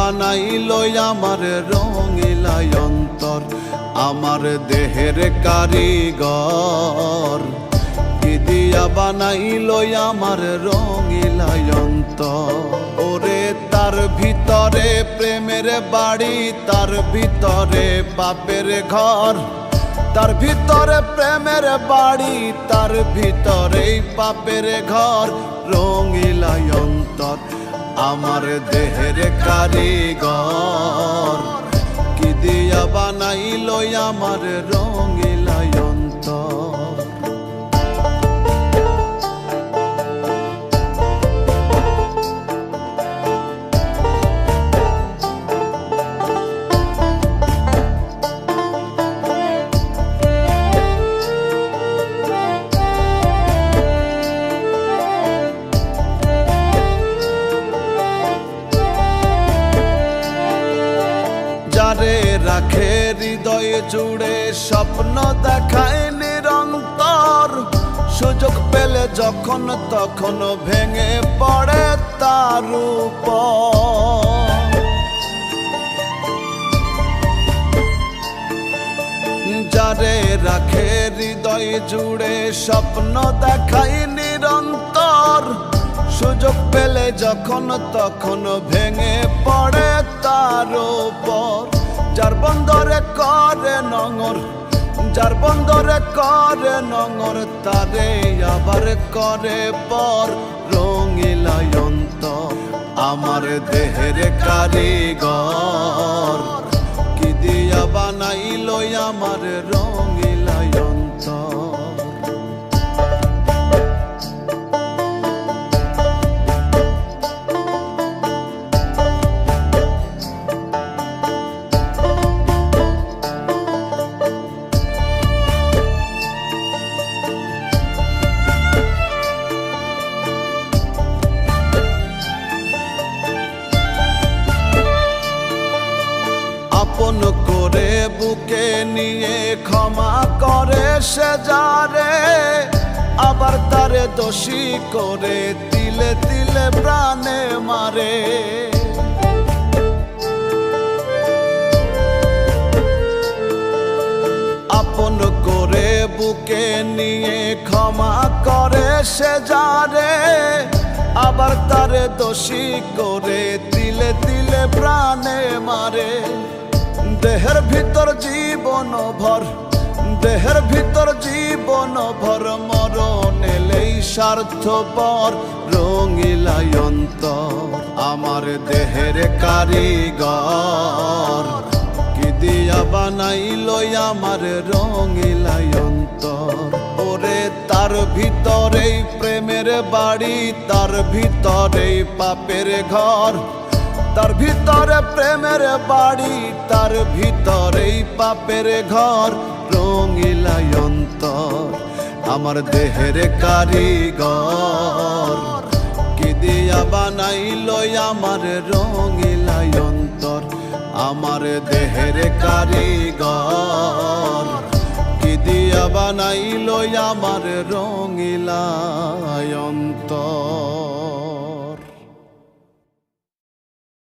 বানাইল আমার রঙিলা অন্তর, আমার দেহের কারিগর। কি দিয়া বানাইল আমার রঙিলা অন্তর। ওরে তার ভিতরে প্রেমের বাড়ি, তার ভিতরে পাপের ঘর। তার ভিতরে প্রেমের বাড়ি, তার ভিতরে পাপের ঘর। রঙিলা অন্তর আমার দেহের কারিগর। কি দিয়া বানাইল আমার রঙিলা অন্তর। যারে রাখে হৃদয় জুড়ে, স্বপ্ন দেখায় নিরন্তর। সুযোগ পেলে যখন তখন ভেঙে পড়ে তার উপর। যারে রাখে হৃদয় জুড়ে, স্বপ্ন দেখায় নিরন্তর। সুযোগ পেলে যখন তখন ভেঙে পড়ে তার উপর। যার বন্দরে করে নঙর, যার বন্দরে করে নঙর, তারে আবার করে পর। রঙিলা অন্তর আমার দেহের কারিগর। কি দিয়া বানাইল আমার রঙিলা অন্তর। আপন করে বুকে নিয়ে ক্ষমা করে সে যারে, আবার তারে দোষী করে তিলে তিলে প্রাণে মারে। আপন করে বুকে নিয়ে ক্ষমা করে সে যারে, আবার তারে দোষী করে তিলে তিলে প্রাণে মারে। দেহের ভিতর জীবন ভর, দেহের ভিতর জীবন ভর, মরণ এলেই স্বার্থপর। রঙিলা অন্তর আমার দেহের কারিগর। কি দিয়া বানাইল আমার রঙিলা অন্তর। ওরে তার ভিতরেই প্রেমের বাড়ি, তার ভিতরেই পাপের ঘর। তার ভিতরে প্রেমের বাড়ি, তার ভিতরেই পাপের ঘর। রঙিলা অন্তর আমার দেহের কারিগর। কি দিয়া বানাইল আমার রঙিলা অন্তর, আমার দেহের কারিগর। কি দিয়া বানাইল আমার রঙিলা অন্তর।